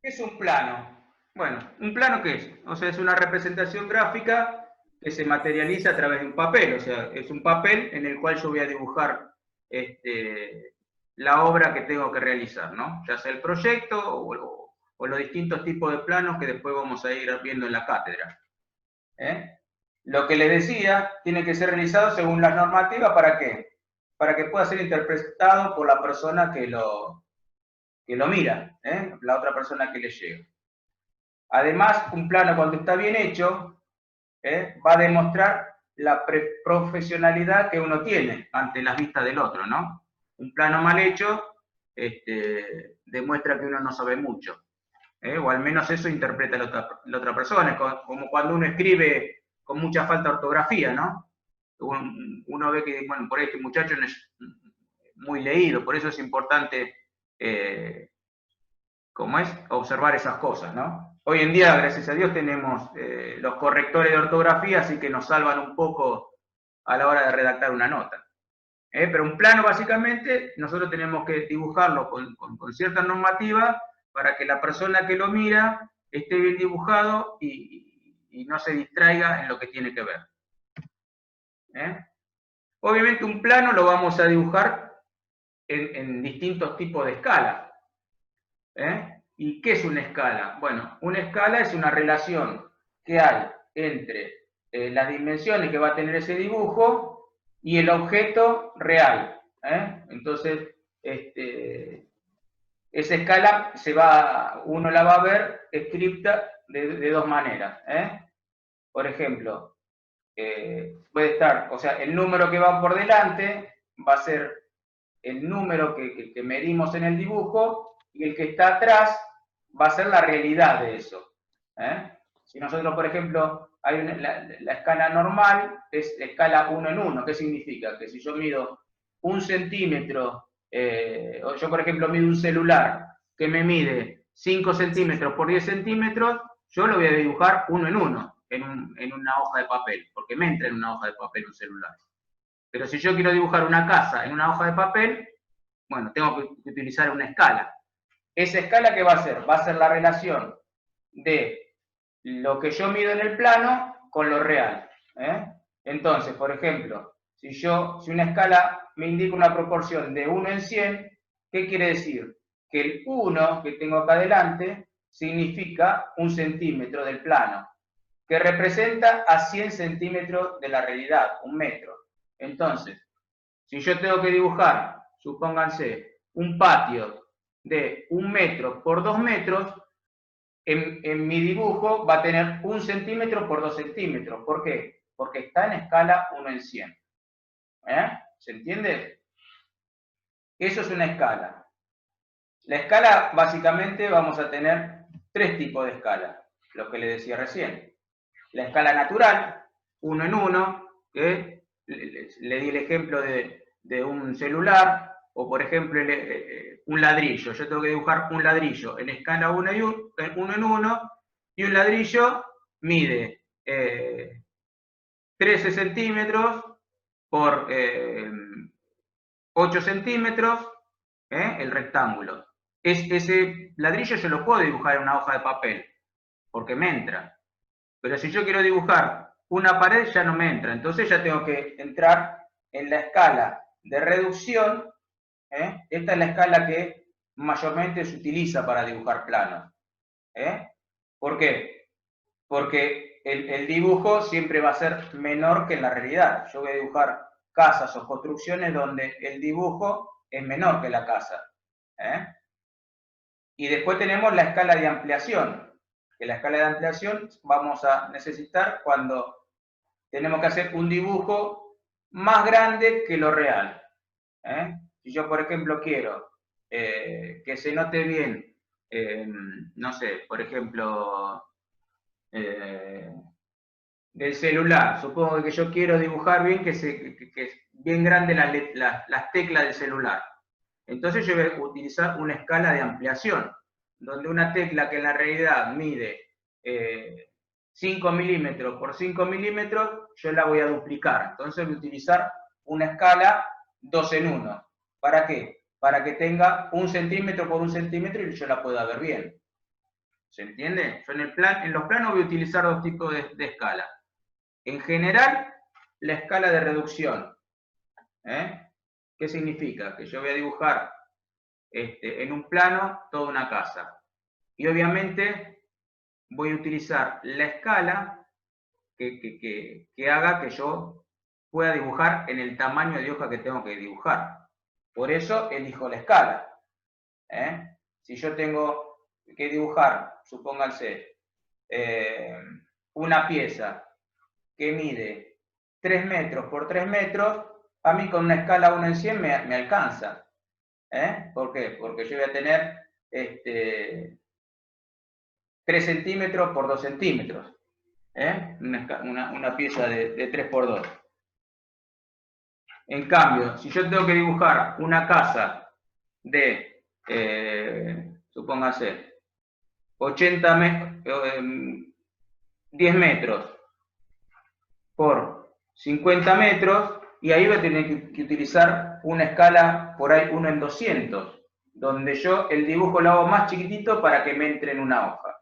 ¿Qué es un plano? Bueno, ¿un plano qué es? O sea, es una representación gráfica que se materializa a través de un papel. O sea, es un papel en el cual yo voy a dibujar la obra que tengo que realizar, ¿no? Ya sea el proyecto o los distintos tipos de planos que después vamos a ir viendo en la cátedra. Lo que les decía tiene que ser realizado según las normativas, ¿para qué? Para que pueda ser interpretado por la persona que lo mira, la otra persona que le llega. Además, un plano cuando está bien hecho, va a demostrar la profesionalidad que uno tiene ante las vistas del otro, ¿no? Un plano mal hecho demuestra que uno no sabe mucho, o al menos eso interpreta la otra persona, como cuando uno escribe con mucha falta de ortografía, ¿no? Uno ve que, bueno, por ahí este muchacho no es muy leído, por eso es importante, como es, observar esas cosas, ¿no? Hoy en día, gracias a Dios, tenemos los correctores de ortografía, así que nos salvan un poco a la hora de redactar una nota. Pero un plano, básicamente, nosotros tenemos que dibujarlo con cierta normativa para que la persona que lo mira esté bien dibujado y no se distraiga en lo que tiene que ver. Obviamente un plano lo vamos a dibujar en distintos tipos de escala. ¿Y qué es una escala? Bueno, una escala es una relación que hay entre las dimensiones que va a tener ese dibujo y el objeto real. Entonces, esa escala uno la va a ver escrita de dos maneras. Por ejemplo, puede estar, o sea, el número que va por delante va a ser el número que medimos en el dibujo y el que está atrás va a ser la realidad de eso. Si nosotros, por ejemplo, hay la escala normal es la escala 1 en 1. ¿Qué significa? Que si yo mido 1 centímetro, o yo, por ejemplo, mido un celular que me mide 5 centímetros por 10 centímetros, yo lo voy a dibujar 1 en 1 en una hoja de papel, porque me entra en una hoja de papel un celular. Pero si yo quiero dibujar una casa en una hoja de papel, bueno, tengo que utilizar una escala. ¿Esa escala qué va a ser? Va a ser la relación de lo que yo mido en el plano con lo real. Entonces, por ejemplo, si una escala me indica una proporción de 1 en 100, ¿qué quiere decir? Que el 1 que tengo acá adelante significa 1 centímetro del plano, que representa a 100 centímetros de la realidad, 1 metro. Entonces, si yo tengo que dibujar, supónganse, un patio de 1 metro por 2 metros, en mi dibujo va a tener 1 centímetro por 2 centímetros. ¿Por qué? Porque está en escala 1 en 100. ¿Se entiende? Eso es una escala. La escala, básicamente, vamos a tener 3 tipos de escala, lo que le decía recién. La escala natural, 1 en 1, que le di el ejemplo de un celular, o por ejemplo un ladrillo. Yo tengo que dibujar un ladrillo en escala 1 en 1, y un ladrillo mide 13 centímetros por 8 centímetros, el rectángulo. Ese ladrillo yo lo puedo dibujar en una hoja de papel, porque me entra. Pero si yo quiero dibujar una pared, ya no me entra. Entonces ya tengo que entrar en la escala de reducción. Esta es la escala que mayormente se utiliza para dibujar planos. ¿Por qué? Porque el dibujo siempre va a ser menor que en la realidad. Yo voy a dibujar casas o construcciones donde el dibujo es menor que la casa. Y después tenemos la escala de ampliación, que la escala de ampliación vamos a necesitar cuando tenemos que hacer un dibujo más grande que lo real. Si yo, por ejemplo, quiero que se note bien, no sé, por ejemplo, del celular, supongo que yo quiero dibujar bien que es bien grande las teclas del celular. Entonces yo voy a utilizar una escala de ampliación, donde una tecla que en la realidad mide 5 milímetros por 5 milímetros, yo la voy a duplicar. Entonces voy a utilizar una escala 2 en 1. ¿Para qué? Para que tenga 1 centímetro por 1 centímetro y yo la pueda ver bien. ¿Se entiende? Yo en los planos voy a utilizar dos tipos de escala. En general, la escala de reducción. ¿Qué significa? Que yo voy a dibujar en un plano toda una casa. Y obviamente voy a utilizar la escala que haga que yo pueda dibujar en el tamaño de hoja que tengo que dibujar. Por eso elijo la escala. Si yo tengo que dibujar, supónganse, una pieza que mide 3 metros por 3 metros, a mí con una escala 1 en 100 me alcanza. ¿Por qué? Porque yo voy a tener 3 centímetros por 2 centímetros. Una pieza de 3 por 2. En cambio, si yo tengo que dibujar una casa de, supóngase, 10 metros por 50 metros, y ahí voy a tener que utilizar una escala por ahí 1 en 200, donde yo el dibujo lo hago más chiquitito para que me entre en una hoja.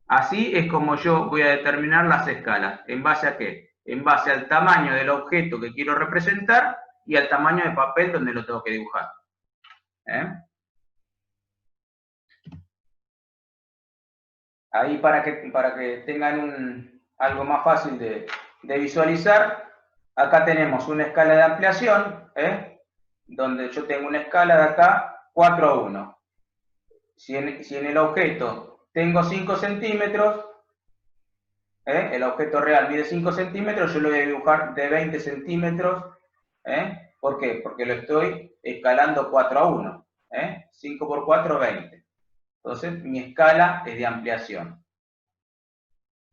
Así es como yo voy a determinar las escalas. ¿En base a qué? En base al tamaño del objeto que quiero representar y al tamaño de papel donde lo tengo que dibujar. Ahí para que tengan algo más fácil de visualizar, acá tenemos una escala de ampliación, donde yo tengo una escala de acá 4 a 1. Si en el objeto tengo 5 centímetros, el objeto real mide 5 centímetros, yo lo voy a dibujar de 20 centímetros. ¿Por qué? Porque lo estoy escalando 4 a 1. 5 por 4, 20. Entonces, mi escala es de ampliación.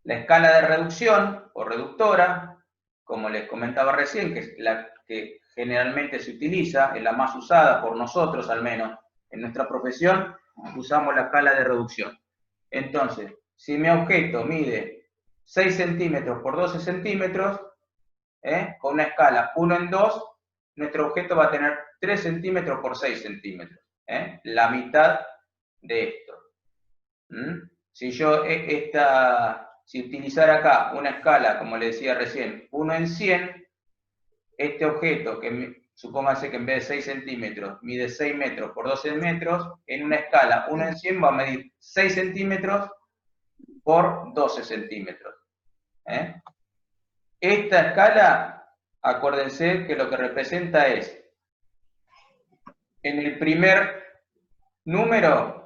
La escala de reducción o reductora, como les comentaba recién, que es la que generalmente se utiliza, es la más usada por nosotros al menos en nuestra profesión, usamos la escala de reducción. Entonces, si mi objeto mide 6 centímetros por 12 centímetros, con una escala 1 en 2, nuestro objeto va a tener 3 centímetros por 6 centímetros. La mitad de esto. Si yo si utilizara acá una escala, como le decía recién, 1 en 100, este objeto, que supóngase que en vez de 6 centímetros mide 6 metros por 12 metros, en una escala 1 en 100 va a medir 6 centímetros por 12 centímetros. Esta escala, acuérdense que lo que representa es, en el primer número,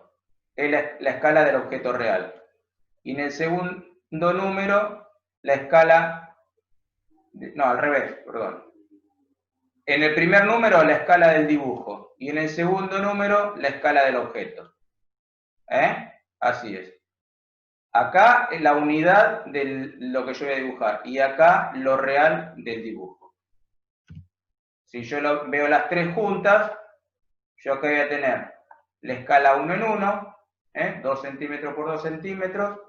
es la escala del objeto real. Y en el segundo número, la escala, no, al revés, perdón. En el primer número, la escala del dibujo. Y en el segundo número, la escala del objeto. Así es. Acá es la unidad de lo que yo voy a dibujar. Y acá lo real del dibujo. Si yo veo las tres juntas, yo acá voy a tener la escala 1 en 1, 2 centímetros por 2 centímetros.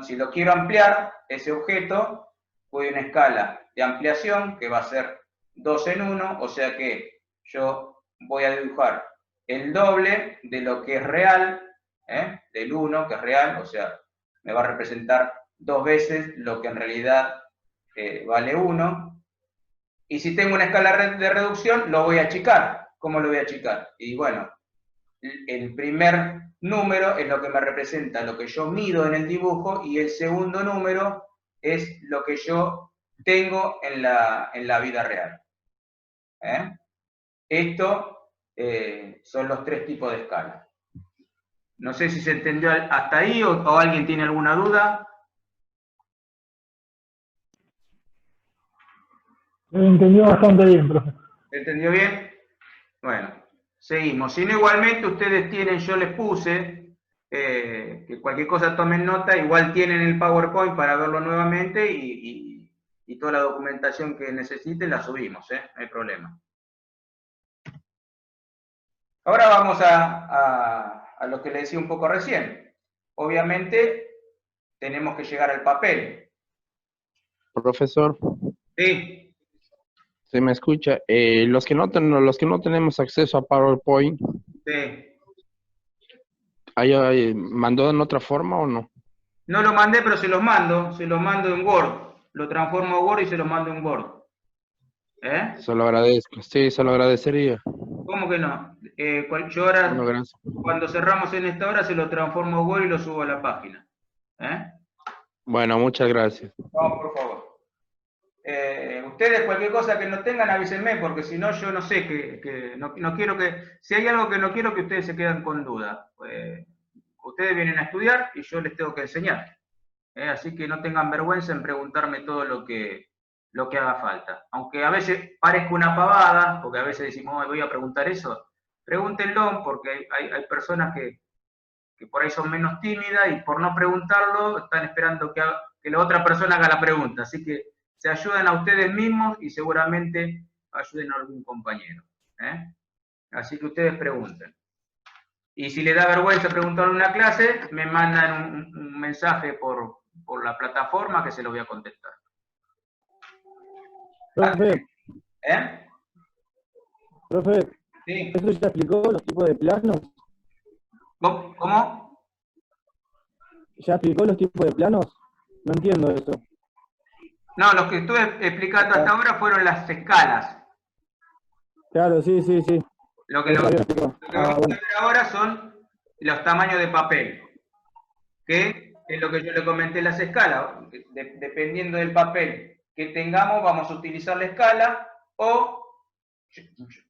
Si lo quiero ampliar, ese objeto, voy a una escala de ampliación que va a ser 2 en 1, o sea que yo voy a dibujar el doble de lo que es real, del 1, que es real, o sea, me va a representar 2 veces lo que en realidad vale 1. Y si tengo una escala de reducción, lo voy a achicar. ¿Cómo lo voy a achicar? Y bueno, el primer número es lo que me representa lo que yo mido en el dibujo, y el segundo número es lo que yo tengo en la vida real. Esto son los tres tipos de escala. No sé si se entendió hasta ahí o alguien tiene alguna duda. Se entendió bastante bien, profe. ¿Se entendió bien? Bueno, seguimos. Si no, igualmente ustedes tienen, yo les puse, que cualquier cosa tomen nota, igual tienen el PowerPoint para verlo nuevamente y toda la documentación que necesiten la subimos, no hay problema. Ahora vamos a lo que le decía un poco recién. Obviamente tenemos que llegar al papel. Profesor. Sí. ¿Se me escucha? Los que no tenemos acceso a PowerPoint, sí. ¿Mandó en otra forma o no? No lo mandé, pero se los mando en Word. Lo transformo a Word y se los mando en Word. ¿Eh? Se lo agradezco. Sí, se lo agradecería. ¿Cómo que no? Yo Bueno, ahora, gracias. cuando cerramos en esta hora, se lo transformo a Word y lo subo a la página. ¿Eh? Bueno, muchas gracias. Vamos, por favor. Ustedes cualquier cosa que no tengan, avísenme, porque si no, yo no sé, no quiero que, si hay algo que no quiero, que ustedes se quedan con duda. Ustedes vienen a estudiar y yo les tengo que enseñar. Así que no tengan vergüenza en preguntarme todo lo que haga falta. Aunque a veces parezca una pavada, porque a veces decimos, voy a preguntar eso, pregúntenlo, porque hay personas que por ahí son menos tímidas y por no preguntarlo están esperando que la otra persona haga la pregunta. Así que se ayudan a ustedes mismos y seguramente ayuden a algún compañero. Así que ustedes pregunten. Y si les da vergüenza preguntar en una clase, me mandan un mensaje por la plataforma que se lo voy a contestar. Profe, ¿Eh? profe, Sí. ¿eso ya explicó los tipos de planos? ¿Cómo? ¿Ya explicó los tipos de planos? No entiendo eso. No, lo que estuve explicando hasta ahora fueron las escalas. Claro, sí, sí, sí. Lo que Eso vamos ya explicó. a Bueno. ver ahora son los tamaños de papel, que es lo que yo le comenté en las escalas. Dependiendo del papel que tengamos, vamos a utilizar la escala, o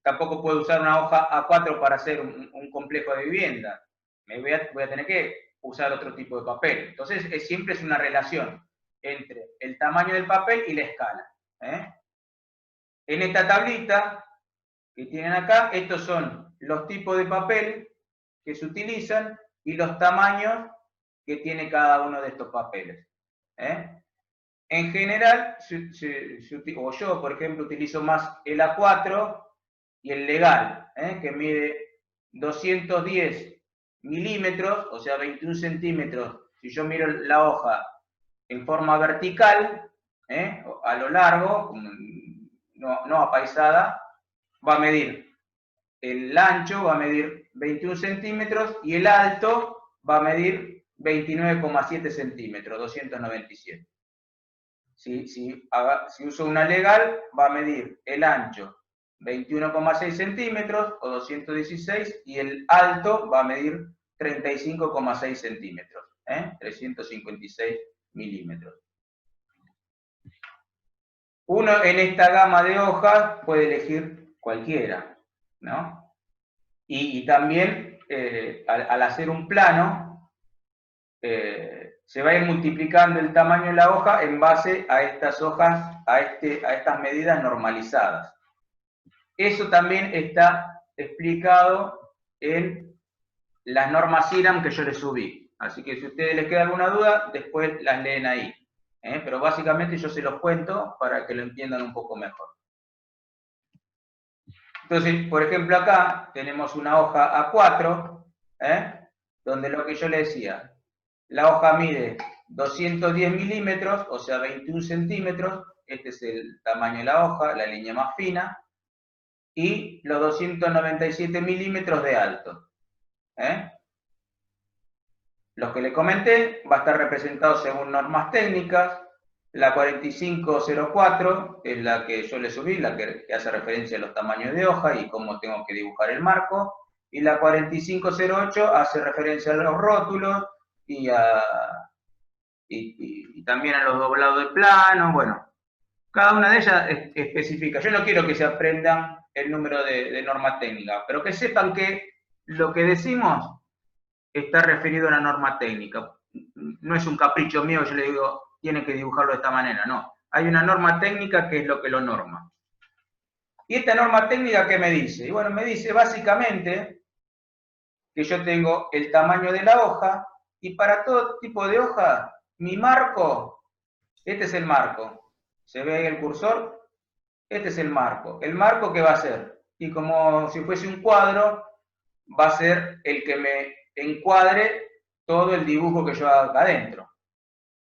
tampoco puedo usar una hoja A4 para hacer un complejo de vivienda. Voy a tener que usar otro tipo de papel. Entonces, siempre es una relación entre el tamaño del papel y la escala. En esta tablita que tienen acá, estos son los tipos de papel que se utilizan y los tamaños que tiene cada uno de estos papeles. En general, o yo, por ejemplo, utilizo más el A4 y el legal, que mide 210 milímetros, o sea, 21 centímetros. Si yo miro la hoja en forma vertical, a lo largo, no apaisada, va a medir el ancho, va a medir 21 centímetros y el alto va a medir 29,7 centímetros, 297. Si uso una legal, va a medir el ancho 21,6 centímetros o 216 y el alto va a medir 35,6 centímetros, 356 milímetros. Uno en esta gama de hojas puede elegir cualquiera, ¿no? Y también al hacer un plano, se va a ir multiplicando el tamaño de la hoja en base a estas hojas, a estas medidas normalizadas. Eso también está explicado en las normas IRAM que yo les subí. Así que si a ustedes les queda alguna duda, después las leen ahí. Pero básicamente yo se los cuento para que lo entiendan un poco mejor. Entonces, por ejemplo, acá tenemos una hoja A4, donde lo que yo le decía, la hoja mide 210 milímetros, o sea, 21 centímetros, este es el tamaño de la hoja, la línea más fina, y los 297 milímetros de alto. Los que le comenté va a estar representado según normas técnicas. La 4504 es la que yo le subí, la que hace referencia a los tamaños de hoja y cómo tengo que dibujar el marco. Y la 4508 hace referencia a los rótulos y también a los doblados de plano. Bueno, cada una de ellas especifica. Yo no quiero que se aprendan el número de norma técnica, pero que sepan que lo que decimos está referido a una norma técnica. No es un capricho mío, yo le digo, tienen que dibujarlo de esta manera, no. Hay una norma técnica que es lo que lo norma. ¿Y esta norma técnica qué me dice? Y bueno, me dice básicamente que yo tengo el tamaño de la hoja y para todo tipo de hoja, mi marco, este es el marco. ¿Se ve ahí el cursor? Este es el marco. ¿El marco qué va a ser? Y como si fuese un cuadro, va a ser el que me encuadre todo el dibujo que yo haga acá adentro.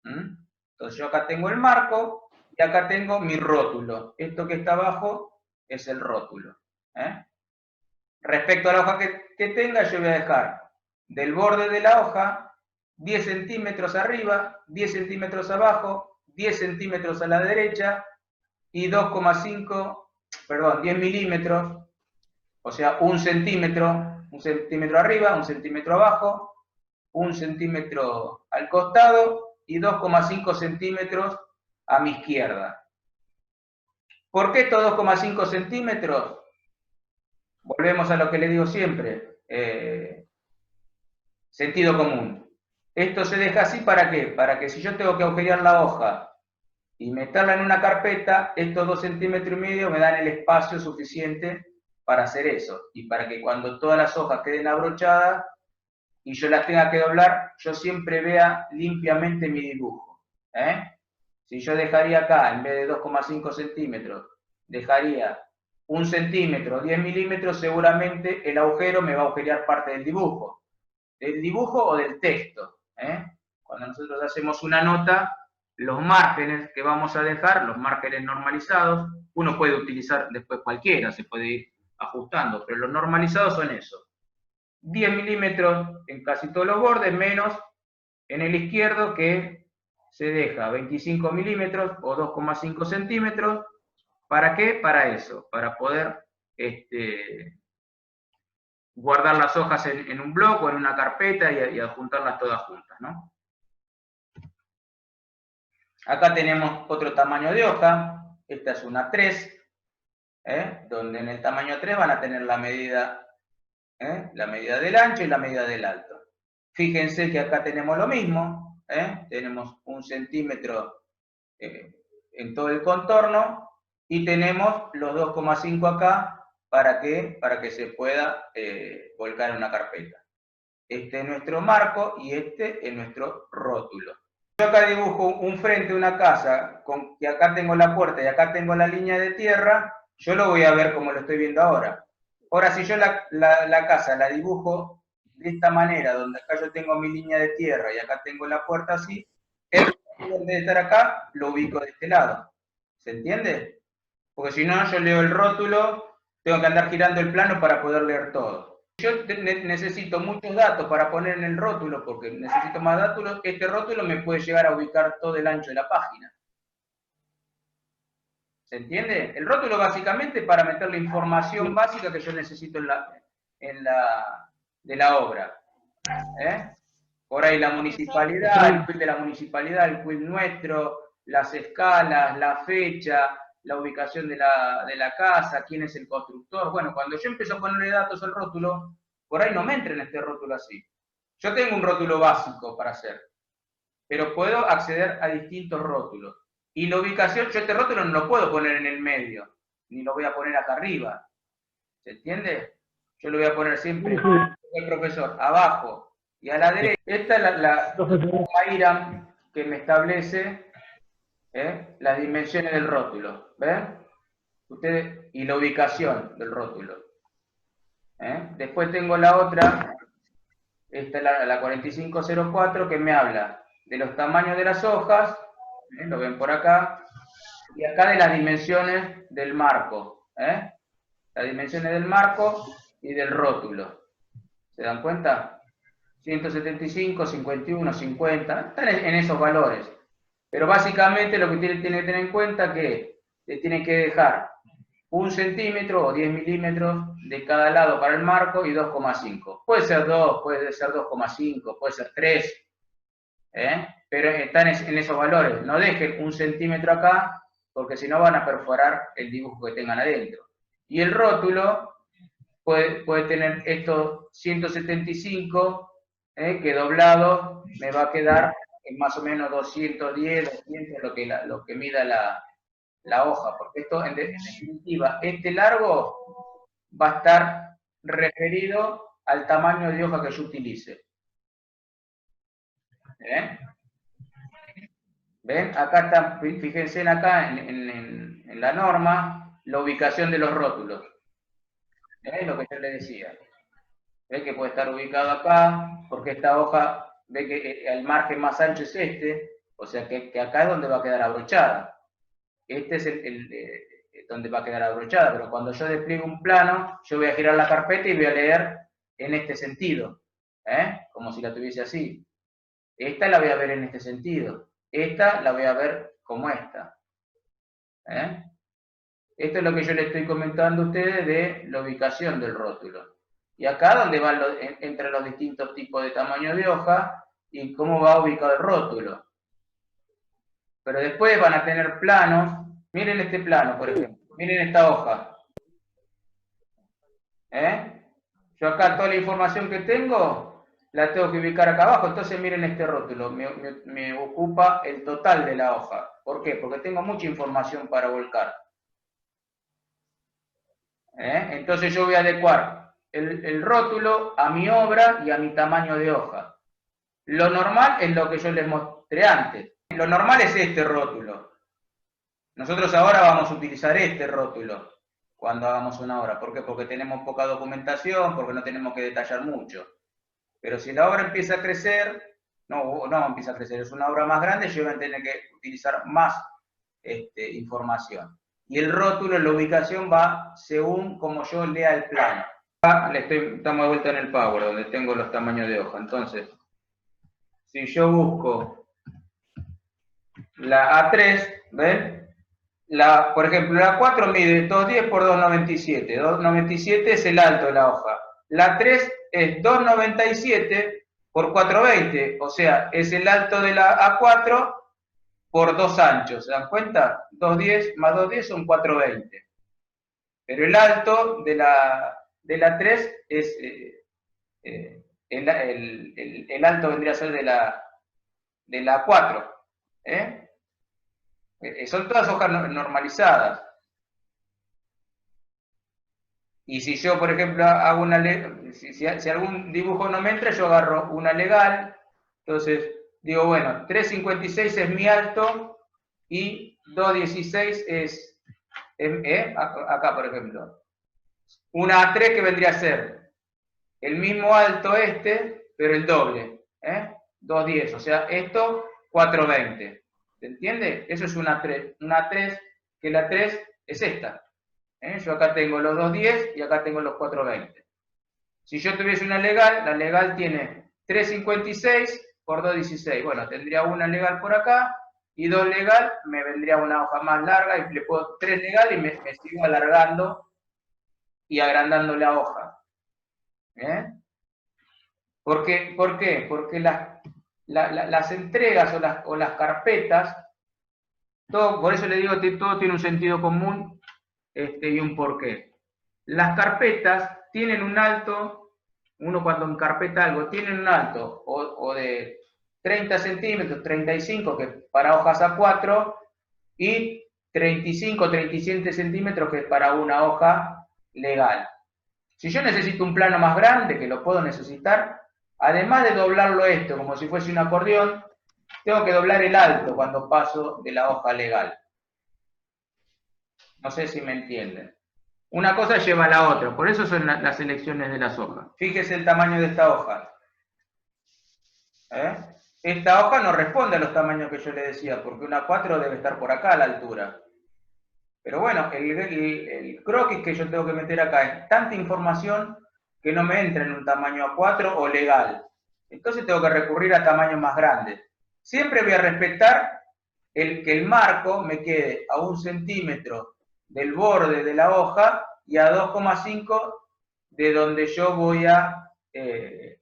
Entonces yo acá tengo el marco y acá tengo mi rótulo. Esto que está abajo es el rótulo. Respecto a la hoja que tenga, yo voy a dejar del borde de la hoja, 10 centímetros arriba, 10 centímetros abajo, 10 centímetros a la derecha y 10 milímetros, o sea, 1 centímetro arriba, 1 centímetro abajo, 1 centímetro al costado y 2,5 centímetros a mi izquierda. ¿Por qué estos 2,5 centímetros? Volvemos a lo que le digo siempre, sentido común. Esto se deja así, ¿para qué? Para que si yo tengo que agujerear la hoja y meterla en una carpeta, estos 2,5 centímetros me dan el espacio suficiente para hacer eso. Y para que cuando todas las hojas queden abrochadas y yo las tenga que doblar, yo siempre vea limpiamente mi dibujo. Si yo dejaría acá, en vez de 2,5 centímetros, dejaría 1 centímetro, 10 milímetros, seguramente el agujero me va a agujerear parte del dibujo o del texto. Cuando nosotros hacemos una nota, los márgenes que vamos a dejar, los márgenes normalizados, uno puede utilizar después cualquiera, se puede ir ajustando, pero los normalizados son esos. 10 milímetros en casi todos los bordes, menos en el izquierdo que se deja 25 milímetros o 2,5 centímetros. ¿Para qué? Para eso, para poder guardar las hojas en un bloc o en una carpeta y adjuntarlas todas juntas, ¿no? Acá tenemos otro tamaño de hoja, esta es una 3, donde en el tamaño 3 van a tener la medida del ancho y la medida del alto. Fíjense que acá tenemos lo mismo, tenemos 1 centímetro en todo el contorno y tenemos los 2,5 acá. ¿Para qué? Para que se pueda volcar en una carpeta. Este es nuestro marco y este es nuestro rótulo. Yo acá dibujo un frente de una casa, con que acá tengo la puerta y acá tengo la línea de tierra, yo lo voy a ver como lo estoy viendo ahora. Ahora, si yo la casa la dibujo de esta manera, donde acá yo tengo mi línea de tierra y acá tengo la puerta así, el rótulo, en vez de estar acá, lo ubico de este lado. ¿Se entiende? Porque si no, yo leo el rótulo, tengo que andar girando el plano para poder leer todo. Yo necesito muchos datos para poner en el rótulo, porque necesito más datos. Este rótulo me puede llegar a ubicar todo el ancho de la página. ¿Se entiende? El rótulo básicamente para meter la información básica que yo necesito de la obra. Por ahí la municipalidad, el quill de la municipalidad, el quill nuestro, las escalas, la fecha, la ubicación de la casa, quién es el constructor. Bueno, cuando yo empiezo a ponerle datos al rótulo, por ahí no me entra en este rótulo así. Yo tengo un rótulo básico para hacer, pero puedo acceder a distintos rótulos. Y la ubicación, yo este rótulo no lo puedo poner en el medio, ni lo voy a poner acá arriba. ¿Se entiende? Yo lo voy a poner siempre, el profesor, abajo y a la derecha. Esta es la IRAM que me establece las dimensiones del rótulo. ¿Ven? Ustedes, y la ubicación del rótulo. Después tengo la otra, esta es la 4504, que me habla de los tamaños de las hojas, lo ven por acá, y acá de las dimensiones del marco, las dimensiones del marco y del rótulo. ¿Se dan cuenta? 175, 51, 50, están en esos valores. Pero básicamente lo que tiene que tener en cuenta es que le tienen que dejar 1 centímetro o 10 milímetros de cada lado para el marco y 2,5. Puede ser 2, puede ser 2,5, puede ser 3, pero están en esos valores. No dejen 1 centímetro acá, porque si no van a perforar el dibujo que tengan adentro. Y el rótulo puede tener estos 175, que doblado me va a quedar en más o menos 210, 200, lo que mida la hoja, porque esto, en definitiva, este largo va a estar referido al tamaño de hoja que yo utilice. ¿Ven? Acá está, fíjense acá en la norma, la ubicación de los rótulos. ¿Ven? Lo que yo les decía. ¿Ven que puede estar ubicado acá? Porque esta hoja, ve que el margen más ancho es este, o sea que acá es donde va a quedar abrochada. Este es donde va a quedar abrochada, pero cuando yo despliego un plano, yo voy a girar la carpeta y voy a leer en este sentido. Como si la tuviese así. Esta la voy a ver en este sentido. Esta la voy a ver como esta. Esto es lo que yo le estoy comentando a ustedes de la ubicación del rótulo. Y acá donde van entre los distintos tipos de tamaño de hoja y cómo va ubicado el rótulo. Pero después van a tener planos. Miren este plano, por ejemplo. Miren esta hoja. Yo acá toda la información que tengo la tengo que ubicar acá abajo. Entonces miren este rótulo. Me ocupa el total de la hoja. ¿Por qué? Porque tengo mucha información para volcar. Entonces yo voy a adecuar el rótulo a mi obra y a mi tamaño de hoja. Lo normal es lo que yo les mostré antes. Lo normal es este rótulo. Nosotros ahora vamos a utilizar este rótulo cuando hagamos una obra. ¿Por qué? Porque tenemos poca documentación, porque no tenemos que detallar mucho. Pero si la obra empieza a crecer, no empieza a crecer, es una obra más grande, yo voy a tener que utilizar más información. Y el rótulo, la ubicación va según como yo lea el plano. Estamos de vuelta en el Power, donde tengo los tamaños de hoja. Entonces, si yo busco la A3, ¿ven? Por ejemplo, la 4 mide 210 por 297. 297 es el alto de la hoja. La 3 es 297 por 420, o sea, es el alto de la A4 por 2 anchos. ¿Se dan cuenta? 210 más 210 son 420. Pero el alto de la 3 es... el alto vendría a ser de la 4. Son todas hojas normalizadas. Y si yo, por ejemplo, hago una si algún dibujo no me entra, yo agarro una legal. Entonces, digo, bueno, 356 es mi alto y 216 es acá, por ejemplo. Una A3 que vendría a ser el mismo alto pero el doble. 210, o sea, esto 420. ¿Se entiende? Eso es una 3. Una 3, que la 3 es esta. Yo acá tengo los 210 y acá tengo los 420. Si yo tuviese una legal, la legal tiene 356 por 216. Bueno, tendría una legal por acá y 2 legal, me vendría una hoja más larga y le puedo 3 legal y me sigo alargando y agrandando la hoja. ¿Por qué? Porque las entregas o las carpetas, por eso le digo que todo tiene un sentido común y un porqué. Las carpetas tienen un alto, uno cuando encarpeta algo, tienen un alto o de 30 centímetros, 35, que para hojas A4, y 35, 37 centímetros, que es para una hoja legal. Si yo necesito un plano más grande, que lo puedo necesitar, además de doblarlo esto como si fuese un acordeón, tengo que doblar el alto cuando paso de la hoja legal. No sé si me entienden. Una cosa lleva a la otra, por eso son las selecciones de las hojas. Fíjese el tamaño de esta hoja. Esta hoja no responde a los tamaños que yo le decía, porque una 4 debe estar por acá a la altura. Pero bueno, el croquis que yo tengo que meter acá es tanta información que no me entra en un tamaño A4 o legal. Entonces tengo que recurrir a tamaños más grandes. Siempre voy a respetar que el marco me quede a 1 centímetro del borde de la hoja y a 2,5 de donde yo voy a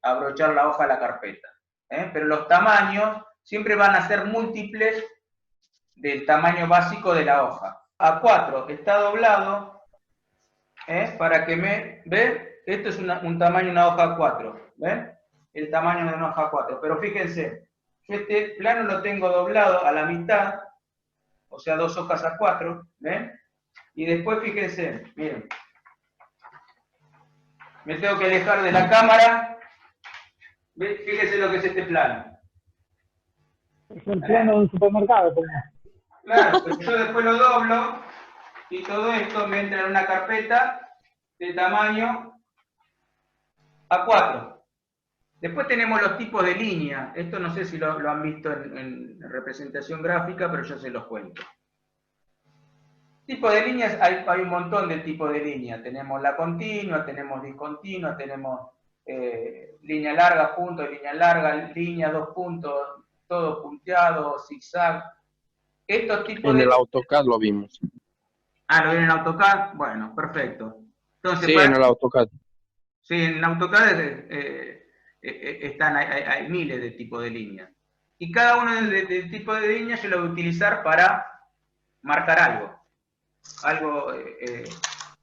abrochar la hoja a la carpeta. Pero los tamaños siempre van a ser múltiples del tamaño básico de la hoja. A4 está doblado para que ¿ven? Esto es un tamaño de una hoja A4. ¿Ven? El tamaño de una hoja A4. Pero fíjense, este plano lo tengo doblado a la mitad, o sea, 2 hojas A4. ¿Ven? Y después fíjense, miren, me tengo que alejar de la cámara. ¿Ven? Fíjense lo que es este plano. Es el plano de un supermercado. Claro, pero yo después lo doblo y todo esto me entra en una carpeta de tamaño A4. Después tenemos los tipos de línea. Esto no sé si lo han visto en representación gráfica, pero yo se los cuento. Tipo de líneas, hay un montón de tipos de líneas. Tenemos la continua, tenemos discontinua, tenemos línea larga, punto, línea larga, línea, dos puntos, todo punteado, zigzag. Estos tipos En de... el AutoCAD lo vimos. Ah, ¿lo ven en AutoCAD? Bueno, perfecto. Entonces, Sí, en el AutoCAD. sí, en AutoCAD hay miles de tipos de líneas. Y cada uno de tipos de líneas yo lo voy a utilizar para marcar algo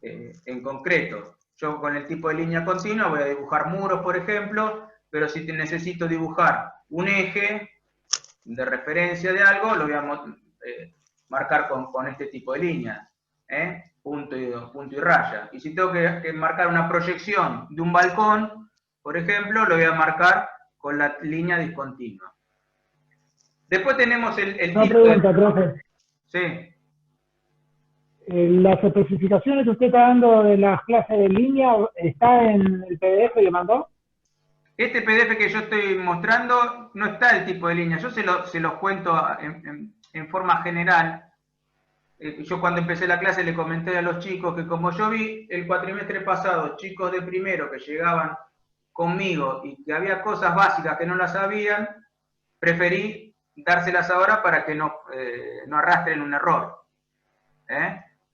en concreto. Yo con el tipo de línea continua voy a dibujar muros, por ejemplo, pero si necesito dibujar un eje de referencia de algo, lo voy a marcar con este tipo de líneas. Punto y raya. Y si tengo que marcar una proyección de un balcón, por ejemplo, lo voy a marcar con la línea discontinua. Después tenemos el Una tipo pregunta, profe. Sí. Las especificaciones que usted está dando de las clases de línea, ¿está en el PDF que le mandó? Este PDF que yo estoy mostrando no está el tipo de línea. Yo se los cuento en forma general. Yo cuando empecé la clase le comenté a los chicos que como yo vi el cuatrimestre pasado chicos de primero que llegaban conmigo y que había cosas básicas que no las sabían, preferí dárselas ahora para que no arrastren un error.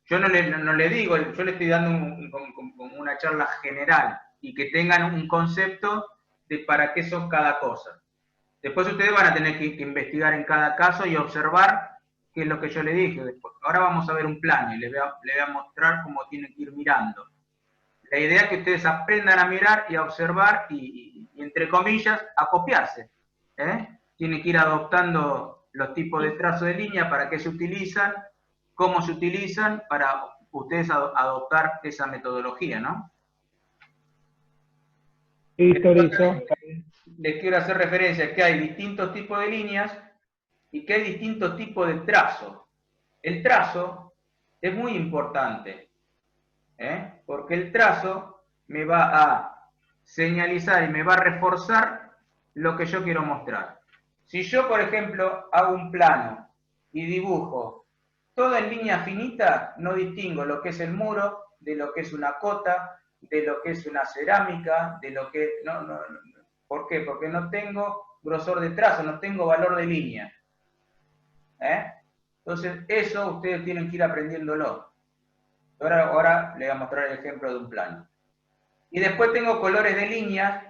Yo no le digo, yo le estoy dando una charla general y que tengan un concepto de para qué son cada cosa. Después ustedes van a tener que investigar en cada caso y observar qué es lo que yo le dije. Después, ahora vamos a ver un plano y les voy a mostrar cómo tienen que ir mirando. La idea es que ustedes aprendan a mirar y a observar y entre comillas, a copiarse. Tienen que ir adoptando los tipos de trazo de línea, para qué se utilizan, cómo se utilizan, para ustedes adoptar esa metodología, ¿no? Listo, listo. Les quiero hacer referencia a que hay distintos tipos de líneas y que hay distintos tipos de trazo. El trazo es muy importante, porque el trazo me va a señalizar y me va a reforzar lo que yo quiero mostrar. Si yo, por ejemplo, hago un plano y dibujo todo en línea finita, no distingo lo que es el muro de lo que es una cota, de lo que es una cerámica, de lo que... No. ¿Por qué? Porque no tengo grosor de trazo, no tengo valor de línea. Entonces, eso ustedes tienen que ir aprendiéndolo. Ahora les voy a mostrar el ejemplo de un plano. Y después tengo colores de líneas,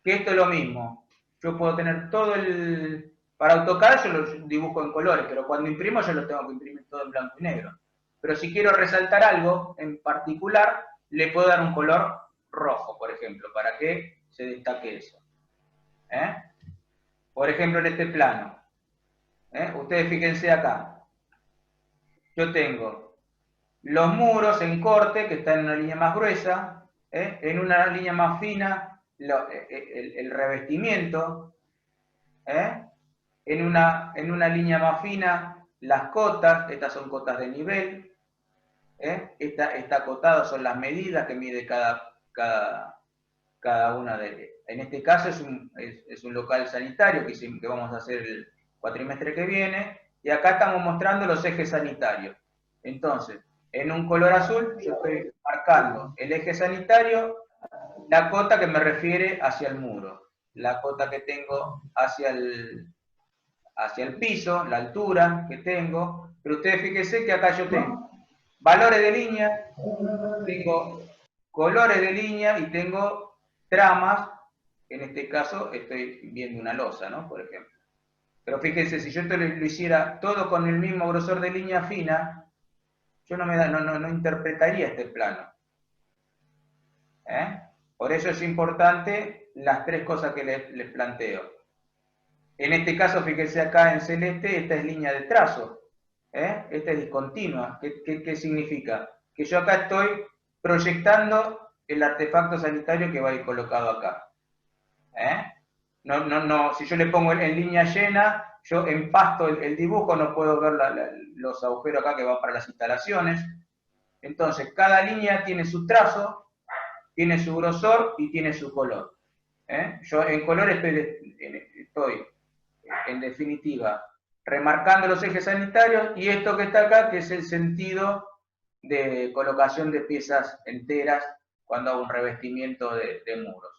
que esto es lo mismo. Yo puedo tener todo el... Para AutoCAD yo lo dibujo en colores, pero cuando imprimo yo lo tengo que imprimir todo en blanco y negro. Pero si quiero resaltar algo en particular, le puedo dar un color rojo, por ejemplo, para que se destaque eso. Por ejemplo, en este plano. Ustedes fíjense acá. Yo tengo los muros en corte, que están en una línea más gruesa, en una línea más fina, el revestimiento, en una línea más fina, las cotas, estas son cotas de nivel, está acotado, son las medidas que mide cada una de... En este caso es un local sanitario que vamos a hacer el cuatrimestre que viene, y acá estamos mostrando los ejes sanitarios. Entonces, en un color azul yo estoy marcando el eje sanitario, la cota que me refiere hacia el muro, la cota que tengo hacia el piso, la altura que tengo, pero ustedes fíjense que acá yo tengo valores de línea, tengo colores de línea y tengo tramas. En este caso estoy viendo una losa, ¿no? Por ejemplo. Pero fíjense, si yo esto lo hiciera todo con el mismo grosor de línea fina, yo no interpretaría este plano. Por eso es importante las tres cosas que les planteo. En este caso, fíjense acá en celeste, esta es línea de trazo. Esta es discontinua. ¿Qué significa? Que yo acá estoy proyectando el artefacto sanitario que va a ir colocado acá. Si yo le pongo en línea llena, yo empasto el dibujo, no puedo ver los agujeros acá que van para las instalaciones. Entonces, cada línea tiene su trazo, tiene su grosor y tiene su color. Yo en color estoy, en definitiva, remarcando los ejes sanitarios, y esto que está acá, que es el sentido de colocación de piezas enteras cuando hago un revestimiento de muros.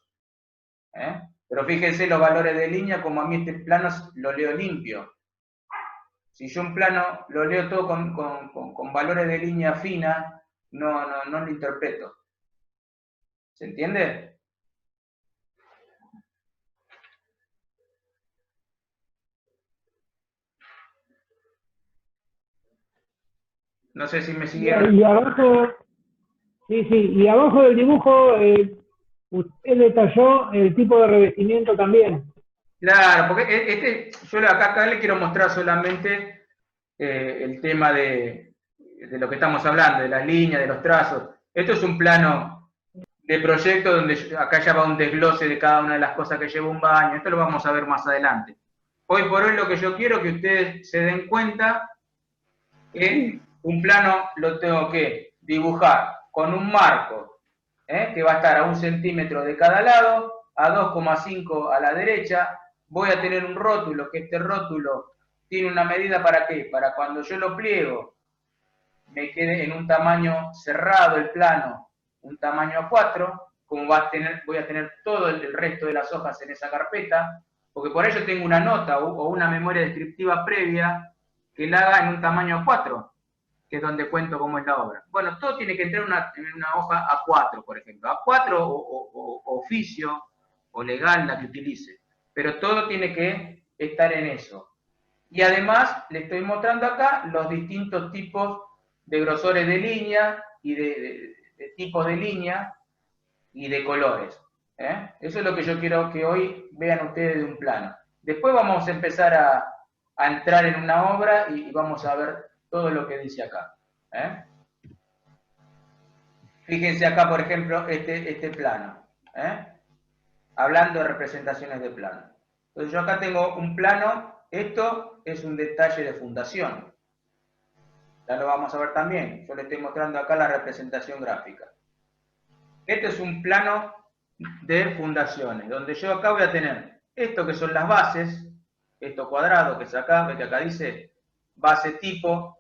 Pero fíjense los valores de línea, como a mí este plano lo leo limpio. Si yo un plano lo leo todo con valores de línea fina, no lo interpreto. ¿Se entiende? No sé si me siguieron. Y abajo, sí, y abajo del dibujo usted detalló el tipo de revestimiento también. Claro, porque yo acá le quiero mostrar solamente el tema de lo que estamos hablando, de las líneas, de los trazos. Esto es un plano de proyecto donde acá ya va un desglose de cada una de las cosas que lleva un baño. Esto lo vamos a ver más adelante. Hoy por hoy lo que yo quiero es que ustedes se den cuenta que un plano lo tengo que dibujar con un marco que va a estar a 1 centímetro de cada lado, a 2,5 a la derecha. Voy a tener un rótulo, que este rótulo tiene una medida ¿para qué? Para cuando yo lo pliego, me quede en un tamaño cerrado el plano, un tamaño A4, como voy a tener todo el resto de las hojas en esa carpeta, porque por ello tengo una nota o una memoria descriptiva previa que la haga en un tamaño A4, que es donde cuento cómo es la obra. Bueno, todo tiene que entrar en una hoja A4, por ejemplo. A4 o oficio o legal, la que utilice. Pero todo tiene que estar en eso. Y además, le estoy mostrando acá los distintos tipos de grosores de línea y de tipos de línea y de colores. Eso es lo que yo quiero que hoy vean ustedes de un plano. Después vamos a empezar a entrar en una obra y vamos a ver todo lo que dice acá. Fíjense acá, por ejemplo, este plano. Hablando de representaciones de plano. Entonces yo acá tengo un plano, esto es un detalle de fundación. Ya lo vamos a ver también. Yo le estoy mostrando acá la representación gráfica. Este es un plano de fundaciones, donde yo acá voy a tener esto que son las bases, esto cuadrado que es acá, ve que acá dice base tipo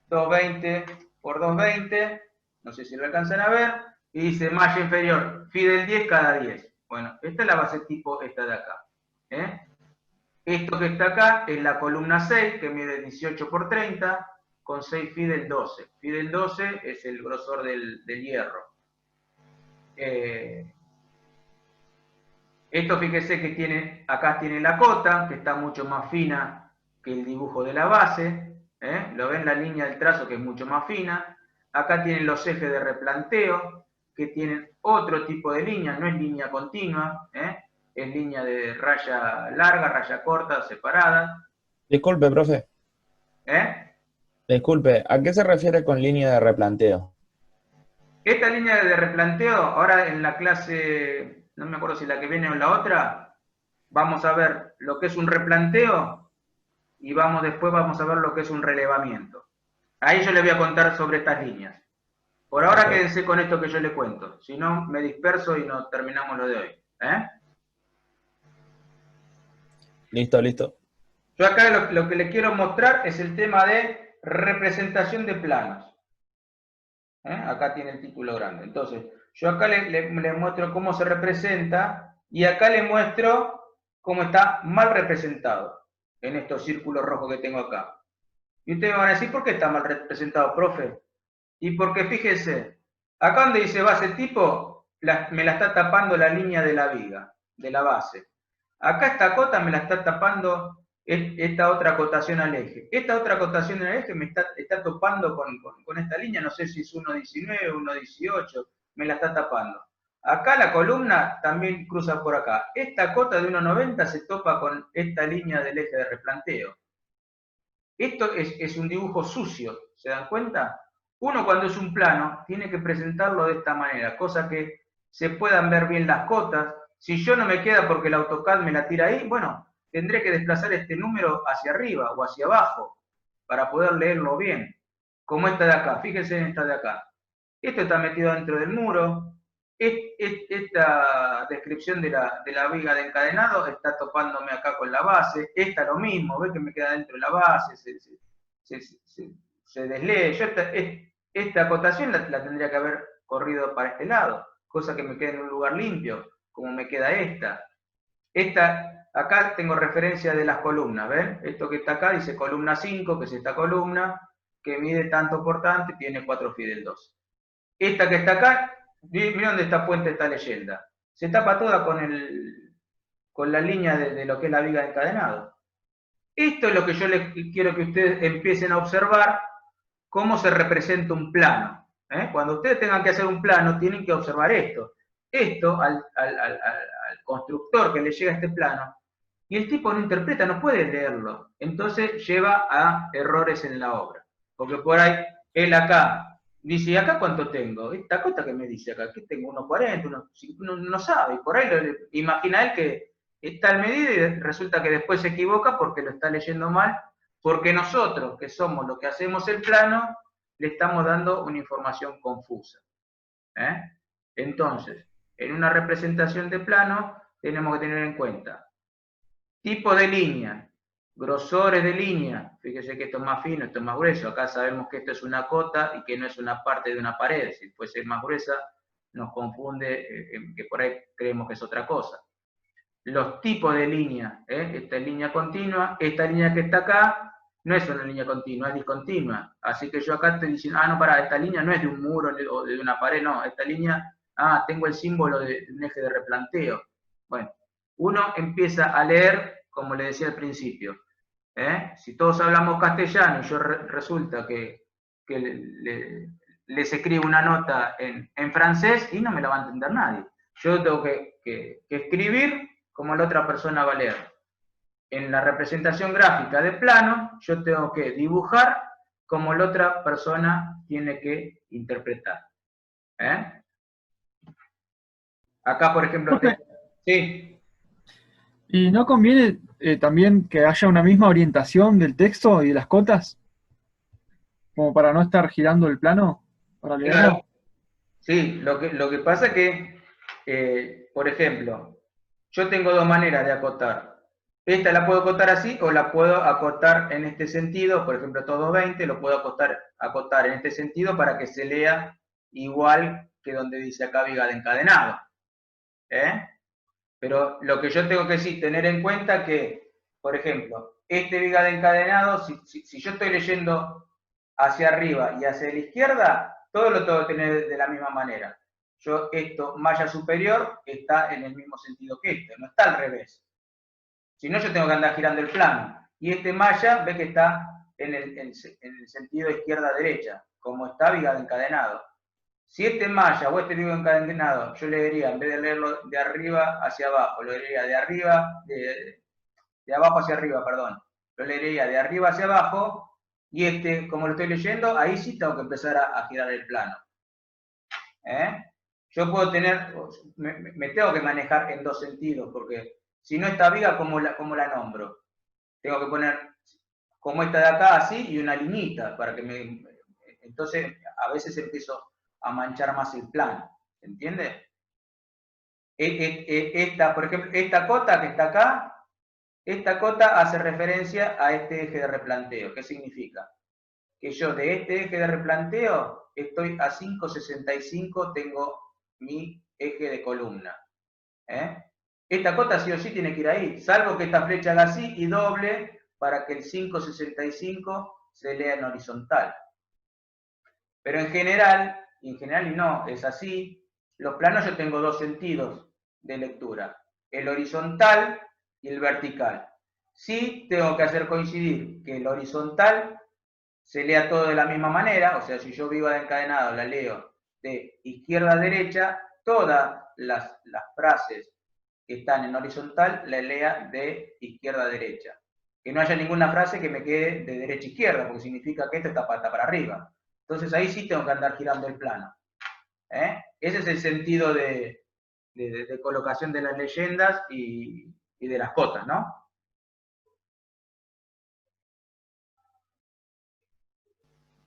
220 por 220, no sé si lo alcanzan a ver, y dice malla inferior, phi del 10 cada 10. Bueno, esta es la base tipo, esta de acá. Esto que está acá es la columna 6, que mide 18 por 30, con 6 phi del 12. Phi del 12 es el grosor del hierro. Esto fíjese que acá tiene la cota, que está mucho más fina que el dibujo de la base. Lo ven la línea del trazo que es mucho más fina. Acá tienen los ejes de replanteo, que tienen otro tipo de línea, no es línea continua, es línea de raya larga, raya corta, separada. Disculpe, profe. Disculpe, ¿a qué se refiere con línea de replanteo? Esta línea de replanteo, ahora en la clase, no me acuerdo si la que viene o la otra, vamos a ver lo que es un replanteo y después vamos a ver lo que es un relevamiento. Ahí yo le voy a contar sobre estas líneas. Por ahora quédense con esto que yo le cuento, si no me disperso y no terminamos lo de hoy. Listo. Yo acá lo que le quiero mostrar es el tema de representación de planos. Acá tiene el título grande. Entonces, yo acá le muestro cómo se representa y acá le muestro cómo está mal representado en estos círculos rojos que tengo acá. Y ustedes me van a decir, ¿por qué está mal representado, profe? Y porque fíjense, acá donde dice base tipo, me la está tapando la línea de la viga, de la base. Acá esta cota me la está tapando esta otra acotación al eje. Esta otra acotación al eje me está topando con esta línea, no sé si es 1.19, 1.18, me la está tapando. Acá la columna también cruza por acá. Esta cota de 1.90 se topa con esta línea del eje de replanteo. Esto es un dibujo sucio, ¿se dan cuenta? Uno cuando es un plano tiene que presentarlo de esta manera, cosa que se puedan ver bien las cotas. Si yo no me queda porque el AutoCAD me la tira ahí, bueno, tendré que desplazar este número hacia arriba o hacia abajo para poder leerlo bien. Como esta de acá, fíjense en esta de acá. Esto está metido dentro del muro. Esta descripción de la viga de encadenado está topándome acá con la base. Esta lo mismo, ve que me queda dentro de la base, se deslee. Yo esta acotación la tendría que haber corrido para este lado, cosa que me quede en un lugar limpio. como me queda esta. Esta, acá tengo referencia de las columnas, ¿ven? Esto que está acá dice columna 5, que es esta columna, que mide tanto por tanto y tiene 4 Fidel 2. Esta que está acá, miren dónde está puesta esta leyenda. Se tapa toda con la línea de lo que es la viga de encadenado. Esto es lo que yo les quiero que ustedes empiecen a observar, cómo se representa un plano. Cuando ustedes tengan que hacer un plano, tienen que observar esto. Esto al constructor que le llega este plano, y el tipo no interpreta, no puede leerlo. Entonces lleva a errores en la obra. Porque por ahí, él acá dice, ¿y acá cuánto tengo? Esta cota que me dice acá, que tengo 1,40, no sabe. Y por ahí imagina él que está al medido y resulta que después se equivoca porque lo está leyendo mal, porque nosotros, que somos los que hacemos el plano, le estamos dando una información confusa. Entonces, en una representación de plano, tenemos que tener en cuenta tipo de línea, grosores de línea. Fíjese que esto es más fino, esto es más grueso. Acá sabemos que esto es una cota y que no es una parte de una pared. Si fuese más gruesa, nos confunde, que por ahí creemos que es otra cosa. Los tipos de línea, esta es línea continua, esta línea que está acá no es una línea continua, es discontinua. Así que yo acá estoy diciendo, no, pará, esta línea no es de un muro o de una pared, no, esta línea, tengo el símbolo de un eje de replanteo. Bueno, uno empieza a leer, como le decía al principio. Si todos hablamos castellano y yo resulta que les escribo una nota en francés y no me la va a entender nadie. Yo tengo que escribir como la otra persona va a leer. En la representación gráfica de plano, yo tengo que dibujar como la otra persona tiene que interpretar. Acá, por ejemplo, sí. ¿Y no conviene también que haya una misma orientación del texto y de las cotas? Como para no estar girando el plano, para leerlo. Claro. Sí, lo que pasa es que, por ejemplo, yo tengo dos maneras de acotar. Esta la puedo acotar así o la puedo acotar en este sentido, por ejemplo, todo 20 lo puedo acotar en este sentido para que se lea igual que donde dice acá viga de encadenado. Pero lo que yo tengo que sí tener en cuenta que, por ejemplo, este viga de encadenado, si yo estoy leyendo hacia arriba y hacia la izquierda, todo lo tengo que tener de la misma manera. Esto, malla superior, está en el mismo sentido que este, no está al revés. Si no, yo tengo que andar girando el plano. Y este malla, ve que está en el sentido izquierda-derecha, como está viga de encadenado. Si este malla o este viga de encadenado, yo leería, en vez de leerlo de arriba hacia abajo, lo leería de arriba, de abajo hacia arriba, perdón. Lo leería de arriba hacia abajo, y este, como lo estoy leyendo, ahí sí tengo que empezar a girar el plano. Yo puedo tener, me tengo que manejar en dos sentidos, porque si no esta viga, ¿cómo la nombro? Tengo que poner como esta de acá, así, y una liñita, para que entonces, a veces empiezo a manchar más el plano, ¿entiende? Esta, por ejemplo, esta cota que está acá, esta cota hace referencia a este eje de replanteo. ¿Qué significa? Que yo de este eje de replanteo estoy a 5,65, tengo mi eje de columna. Esta cota sí o sí tiene que ir ahí, salvo que esta flecha haga así y doble para que el 5,65 se lea en horizontal. Pero en general y no, es así, los planos yo tengo dos sentidos de lectura, el horizontal y el vertical. Sí tengo que hacer coincidir que el horizontal se lea todo de la misma manera, o sea, si yo viva de encadenado la leo de izquierda a derecha, todas las frases que están en horizontal la lea de izquierda a derecha. Que no haya ninguna frase que me quede de derecha a izquierda, porque significa que esta está para arriba. Entonces ahí sí tengo que andar girando el plano. Ese es el sentido de colocación de las leyendas y de las cotas, ¿no?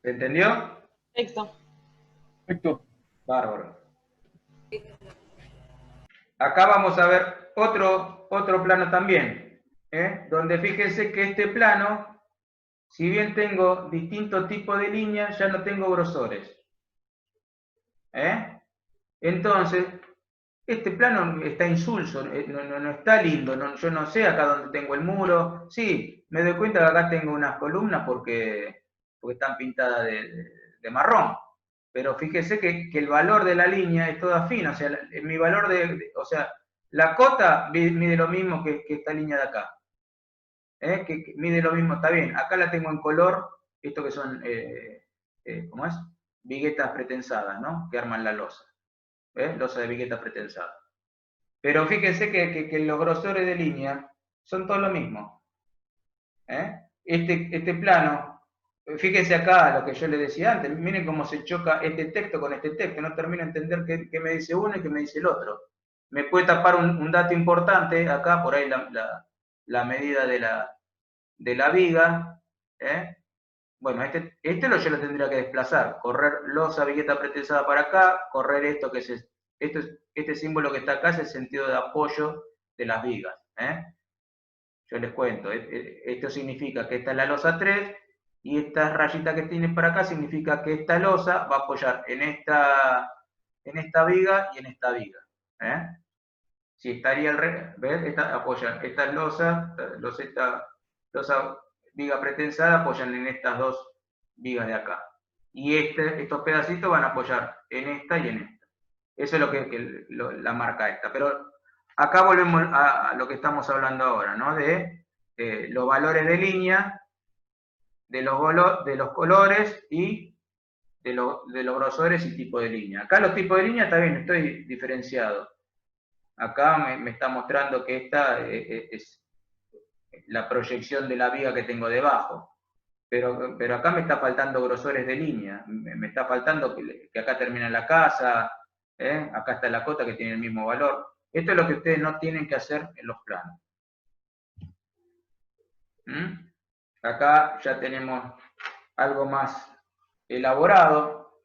¿Se entendió? Perfecto. Bárbaro. Acá vamos a ver otro plano también, donde fíjense que este plano, si bien tengo distintos tipos de líneas, ya no tengo grosores. Entonces, este plano está insulso, no está lindo, yo no sé acá dónde tengo el muro. Sí, me doy cuenta que acá tengo unas columnas porque están pintadas de marrón. Pero fíjese que el valor de la línea es todo afín, o sea, mi valor o sea, la cota mide lo mismo que esta línea de acá. Que mide lo mismo, está bien. Acá la tengo en color, esto que son, ¿cómo es? Viguetas pretensadas, ¿no? Que arman la losa. Losa de viguetas pretensadas. Pero fíjense que los grosores de línea son todo lo mismo. Este plano, fíjense acá lo que yo les decía antes, miren cómo se choca este texto con este texto, no termino de entender qué me dice uno y qué me dice el otro. Me puede tapar un dato importante, acá por ahí la medida de la viga. Bueno, yo lo tendría que desplazar, correr losa, vigueta pretensada para acá, correr esto que es este símbolo que está acá es el sentido de apoyo de las vigas. Yo les cuento, esto significa que esta es la losa 3 y esta rayita que tiene para acá significa que esta losa va a apoyar en esta viga y en esta viga. Si estaría al revés, ¿ves? Apoyan estas losas, esta losa viga pretensada apoyan en estas dos vigas de acá. Y estos pedacitos van a apoyar en esta y en esta. Eso es lo que la marca esta. Pero acá volvemos a lo que estamos hablando ahora, ¿no? De los valores de línea, de los colores y de los grosores y tipo de línea. Acá los tipos de línea, está bien, estoy diferenciado. Acá me está mostrando que esta es la proyección de la viga que tengo debajo. Pero acá me está faltando grosores de línea. Me está faltando que acá termina la casa, acá está la cota que tiene el mismo valor. Esto es lo que ustedes no tienen que hacer en los planos. Acá ya tenemos algo más elaborado,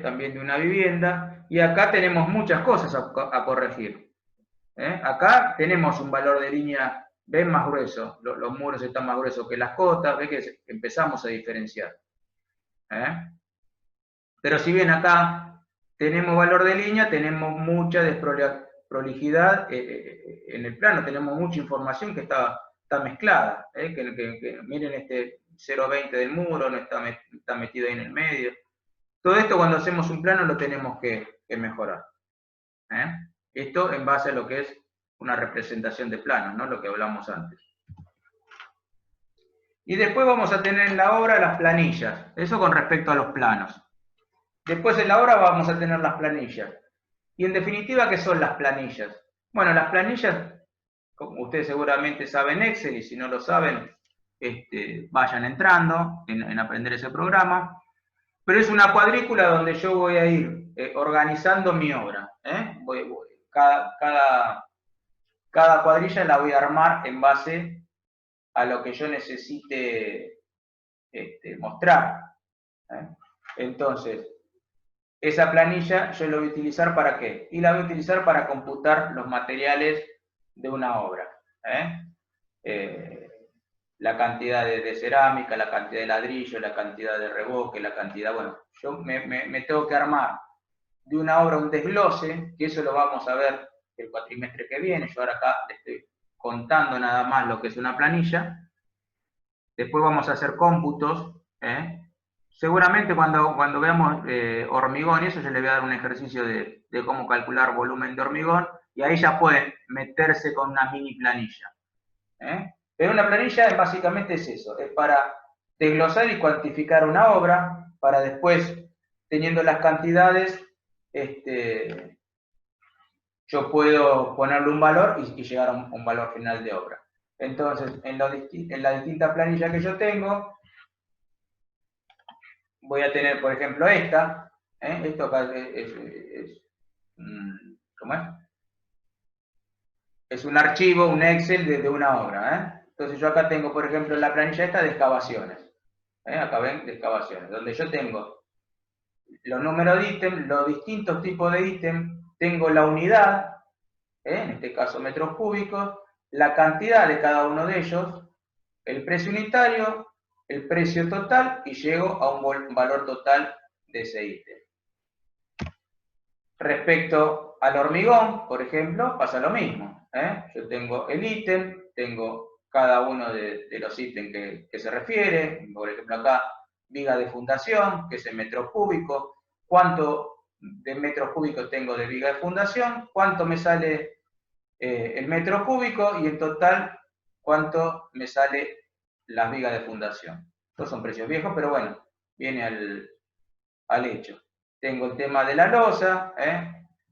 también de una vivienda. Y acá tenemos muchas cosas a corregir. Acá tenemos un valor de línea, ven, más grueso, los muros están más gruesos que las cotas, ven que empezamos a diferenciar. Pero si bien acá tenemos valor de línea, tenemos mucha desprolijidad en el plano, tenemos mucha información que está mezclada, que miren este 0,20 del muro, no está metido ahí en el medio. Todo esto cuando hacemos un plano lo tenemos que mejorar. Esto en base a lo que es una representación de planos, ¿no? Lo que hablamos antes. Y después vamos a tener en la obra las planillas. Eso con respecto a los planos. Después en la obra vamos a tener las planillas. Y en definitiva, ¿qué son las planillas? Bueno, las planillas, como ustedes seguramente saben Excel, y si no lo saben, vayan entrando en aprender ese programa. Pero es una cuadrícula donde yo voy a ir organizando mi obra. Cada cuadrilla la voy a armar en base a lo que yo necesite mostrar. Entonces, esa planilla yo la voy a utilizar ¿para qué? Y la voy a utilizar para computar los materiales de una obra. La cantidad de cerámica, la cantidad de ladrillo, la cantidad de revoque, la cantidad, bueno, yo me tengo que armar de una obra un desglose, que eso lo vamos a ver el cuatrimestre que viene. Yo ahora acá le estoy contando nada más lo que es una planilla. Después vamos a hacer cómputos. Seguramente cuando veamos hormigón y eso, yo le voy a dar un ejercicio de cómo calcular volumen de hormigón, y ahí ya pueden meterse con una mini planilla. Pero una planilla básicamente es eso, es para desglosar y cuantificar una obra, para después, teniendo las cantidades, yo puedo ponerle un valor y llegar a un valor final de obra. Entonces, en las distintas planillas que yo tengo, voy a tener, por ejemplo, esta. Esto acá ¿cómo es? Es un archivo, un Excel de una obra. Entonces yo acá tengo, por ejemplo, en la planilla esta de excavaciones. Acá ven, de excavaciones, donde yo tengo los números de ítem, los distintos tipos de ítem, tengo la unidad, en este caso metros cúbicos, la cantidad de cada uno de ellos, el precio unitario, el precio total, y llego a un valor total de ese ítem. Respecto al hormigón, por ejemplo, pasa lo mismo. Yo tengo el ítem, tengo cada uno de los ítems que se refiere, por ejemplo acá, viga de fundación, que es en metros cúbicos, cuánto de metros cúbicos tengo de viga de fundación, cuánto me sale el metro cúbico y en total cuánto me sale las vigas de fundación. Estos son precios viejos, pero bueno, viene al hecho. Tengo el tema de la losa,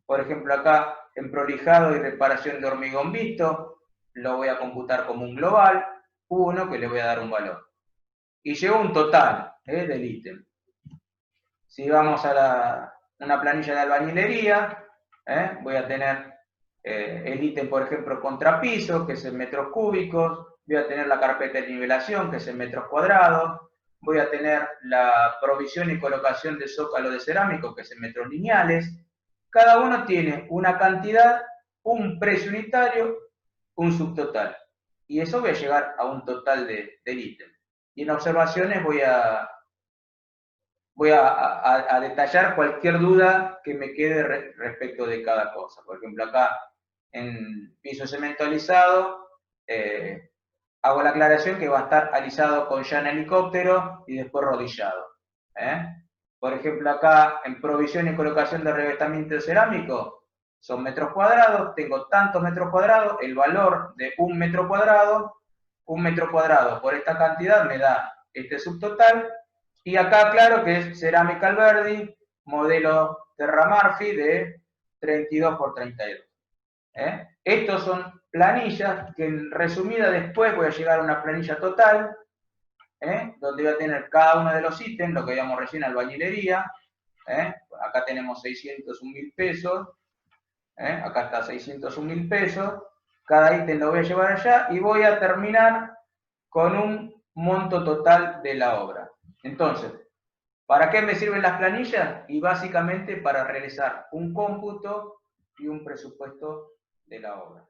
por ejemplo acá en prolijado y reparación de hormigón visto, lo voy a computar como un global, 1 que le voy a dar un valor. Y llevo un total del ítem. Si vamos a una planilla de albañilería, voy a tener el ítem, por ejemplo, contrapiso, que es en metros cúbicos, voy a tener la carpeta de nivelación, que es en metros cuadrados, voy a tener la provisión y colocación de zócalo de cerámico, que es en metros lineales. Cada uno tiene una cantidad, un precio unitario, un subtotal. Y eso voy a llegar a un total del ítem. Y en observaciones voy a detallar cualquier duda que me quede respecto de cada cosa. Por ejemplo, acá en piso cemento alisado, hago la aclaración que va a estar alisado con llana helicóptero y después rodillado. Por ejemplo, acá en provisión y colocación de revestimiento cerámico, son metros cuadrados, tengo tantos metros cuadrados, el valor de un metro cuadrado por esta cantidad me da este subtotal, y acá claro que es cerámica Alberdi, modelo Terra Murphy de 32 por 32. Estos son planillas que en resumida después voy a llegar a una planilla total, donde voy a tener cada uno de los ítems, lo que veíamos recién, albañilería, acá tenemos 601.000 pesos, acá está 601.000 pesos, cada ítem lo voy a llevar allá y voy a terminar con un monto total de la obra. Entonces, ¿para qué me sirven las planillas? Y básicamente para realizar un cómputo y un presupuesto de la obra.